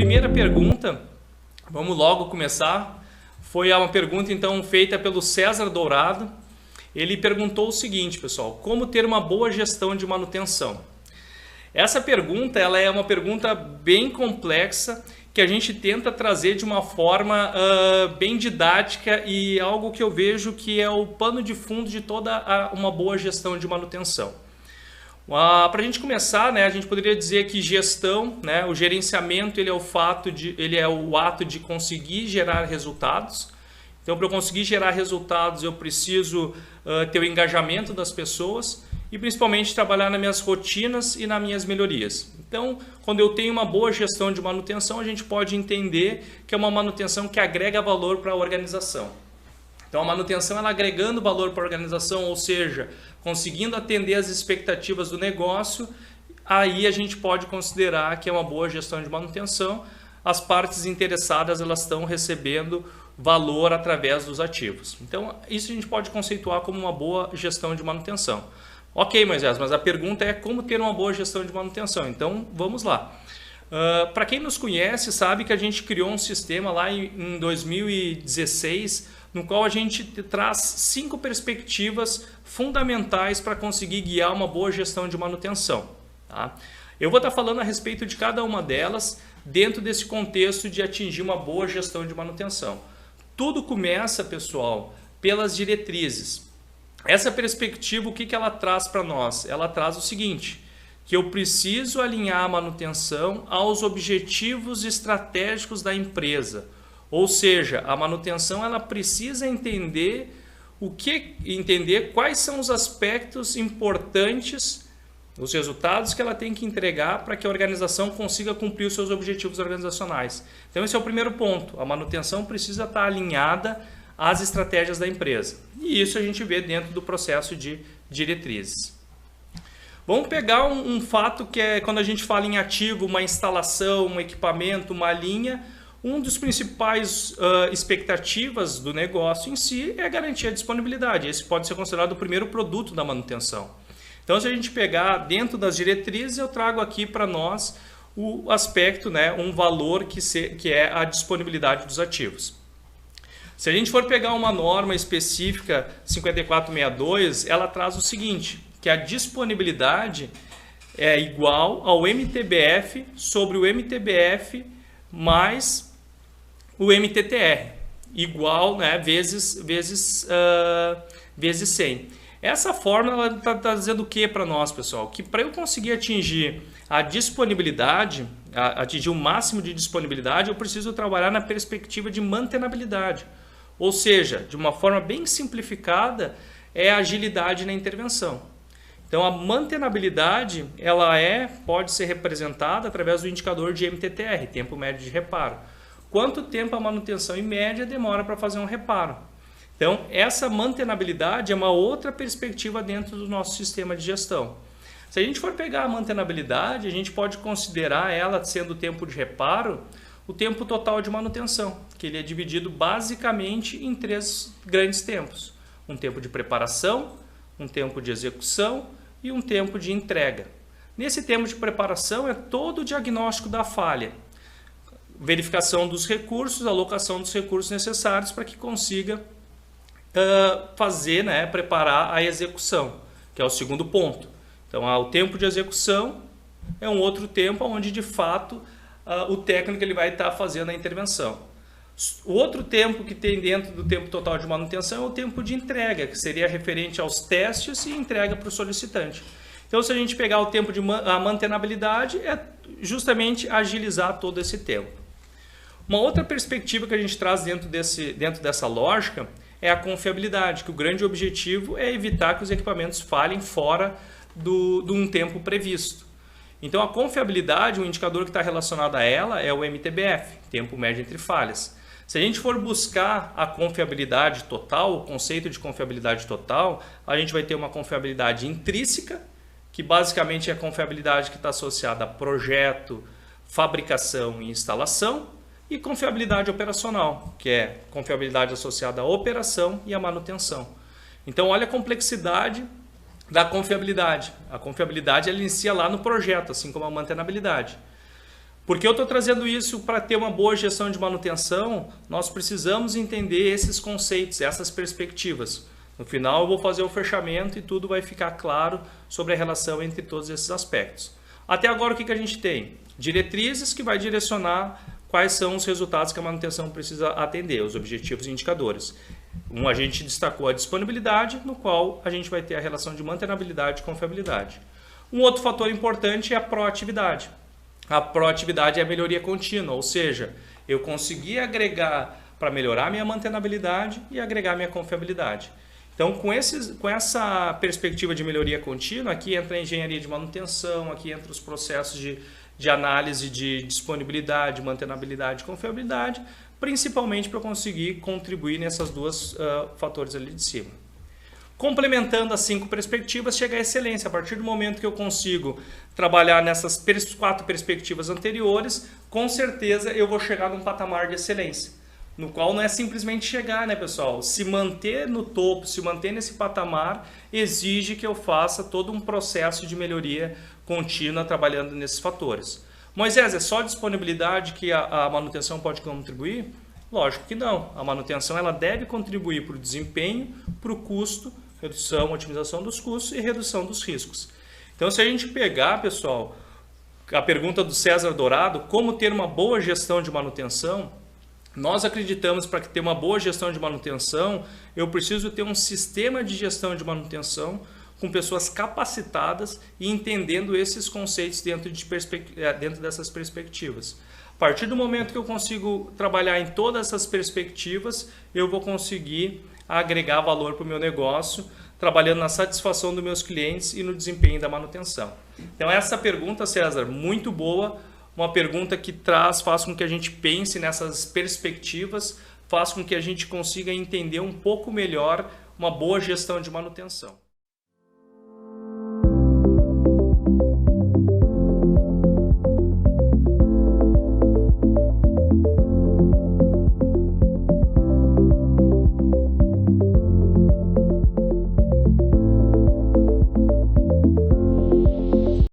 primeira pergunta, vamos logo começar, foi uma pergunta então feita pelo César Dourado. Ele perguntou o seguinte, pessoal: como ter uma boa gestão de manutenção? Essa pergunta ela é uma pergunta bem complexa que a gente tenta trazer de uma forma bem didática e algo que eu vejo que é o pano de fundo de toda uma boa gestão de manutenção. Para a gente começar, né, a gente poderia dizer que gestão, né, o gerenciamento, ele é o ato de conseguir gerar resultados. Então, para eu conseguir gerar resultados, eu preciso ter o engajamento das pessoas e principalmente trabalhar nas minhas rotinas e nas minhas melhorias. Então, quando eu tenho uma boa gestão de manutenção, a gente pode entender que é uma manutenção que agrega valor para a organização. Então, a manutenção ela agregando valor para a organização, ou seja, conseguindo atender as expectativas do negócio, aí a gente pode considerar que é uma boa gestão de manutenção. As partes interessadas elas estão recebendo valor através dos ativos. Então, isso a gente pode conceituar como uma boa gestão de manutenção. Ok, Moisés, mas a pergunta é como ter uma boa gestão de manutenção. Então, vamos lá. Para quem nos conhece, sabe que a gente criou um sistema lá em 2016, no qual a gente traz 5 perspectivas fundamentais para conseguir guiar uma boa gestão de manutenção. Tá? Eu vou estar falando a respeito de cada uma delas dentro desse contexto de atingir uma boa gestão de manutenção. Tudo começa, pessoal, pelas diretrizes. Essa perspectiva, o que ela traz para nós? Ela traz o seguinte, que eu preciso alinhar a manutenção aos objetivos estratégicos da empresa. Ou seja, a manutenção ela precisa entender quais são os aspectos importantes, os resultados que ela tem que entregar para que a organização consiga cumprir os seus objetivos organizacionais. Então esse é o primeiro ponto. A manutenção precisa estar alinhada às estratégias da empresa. E isso a gente vê dentro do processo de diretrizes. Vamos pegar um fato que é quando a gente fala em ativo, uma instalação, um equipamento, uma linha. Um dos principais expectativas do negócio em si é garantir a disponibilidade. Esse pode ser considerado o primeiro produto da manutenção. Então, se a gente pegar dentro das diretrizes, eu trago aqui para nós o aspecto, né, um valor que é a disponibilidade dos ativos. Se a gente for pegar uma norma específica 5462, ela traz o seguinte, que a disponibilidade é igual ao MTBF sobre o MTBF mais o MTTR, igual, né, vezes 100. Essa fórmula está dizendo o que para nós, pessoal? Que para eu conseguir atingir a disponibilidade, atingir o máximo de disponibilidade, eu preciso trabalhar na perspectiva de mantenabilidade. Ou seja, de uma forma bem simplificada, é a agilidade na intervenção. Então, a mantenabilidade pode ser representada através do indicador de MTTR, tempo médio de reparo. Quanto tempo a manutenção em média demora para fazer um reparo? Então, essa mantenabilidade é uma outra perspectiva dentro do nosso sistema de gestão. Se a gente for pegar a mantenabilidade, a gente pode considerar ela sendo o tempo de reparo, o tempo total de manutenção, que ele é dividido basicamente em 3 grandes tempos. Um tempo de preparação, um tempo de execução e um tempo de entrega. Nesse tempo de preparação é todo o diagnóstico da falha, verificação dos recursos, alocação dos recursos necessários para que consiga preparar a execução, que é o segundo ponto. Então, o tempo de execução é um outro tempo onde, de fato, o técnico ele vai estar fazendo a intervenção. O outro tempo que tem dentro do tempo total de manutenção é o tempo de entrega, que seria referente aos testes e entrega para o solicitante. Então, se a gente pegar o tempo de mantenabilidade, é justamente agilizar todo esse tempo. Uma outra perspectiva que a gente traz dentro dessa lógica é a confiabilidade, que o grande objetivo é evitar que os equipamentos falhem fora de um tempo previsto. Então, a confiabilidade, o indicador que está relacionado a ela é o MTBF, tempo médio entre falhas. Se a gente for buscar a confiabilidade total, o conceito de confiabilidade total, a gente vai ter uma confiabilidade intrínseca, que basicamente é a confiabilidade que está associada a projeto, fabricação e instalação, e confiabilidade operacional, que é confiabilidade associada à operação e à manutenção. Então, olha a complexidade da confiabilidade. A confiabilidade ela inicia lá no projeto, assim como a mantenabilidade. Por que eu estou trazendo isso? Para ter uma boa gestão de manutenção, nós precisamos entender esses conceitos, essas perspectivas. No final eu vou fazer o fechamento e tudo vai ficar claro sobre a relação entre todos esses aspectos. Até agora o que a gente tem? Diretrizes que vai direcionar quais são os resultados que a manutenção precisa atender, os objetivos e indicadores. A gente destacou a disponibilidade, no qual a gente vai ter a relação de mantenabilidade e confiabilidade. Um outro fator importante é a proatividade. A proatividade é a melhoria contínua, ou seja, eu consegui agregar para melhorar minha mantenabilidade e agregar minha confiabilidade. Então, com essa perspectiva de melhoria contínua, aqui entra a engenharia de manutenção, aqui entra os processos de análise de disponibilidade, mantenabilidade e confiabilidade, principalmente para conseguir contribuir nessas duas fatores ali de cima. Complementando as 5 perspectivas, chega a excelência. A partir do momento que eu consigo trabalhar nessas 4 perspectivas anteriores, com certeza eu vou chegar num patamar de excelência, no qual não é simplesmente chegar, né, pessoal? Se manter no topo, se manter nesse patamar, exige que eu faça todo um processo de melhoria contínua trabalhando nesses fatores. Moisés, é só disponibilidade que a manutenção pode contribuir? Lógico que não. A manutenção ela deve contribuir para o desempenho, para o custo, redução, otimização dos custos e redução dos riscos. Então, se a gente pegar, pessoal, a pergunta do César Dourado, como ter uma boa gestão de manutenção, nós acreditamos para ter uma boa gestão de manutenção, eu preciso ter um sistema de gestão de manutenção com pessoas capacitadas e entendendo esses conceitos dentro dessas perspectivas. A partir do momento que eu consigo trabalhar em todas essas perspectivas, eu vou conseguir agregar valor para o meu negócio, trabalhando na satisfação dos meus clientes e no desempenho da manutenção. Então essa pergunta, César, muito boa, uma pergunta que faz com que a gente pense nessas perspectivas, faz com que a gente consiga entender um pouco melhor uma boa gestão de manutenção.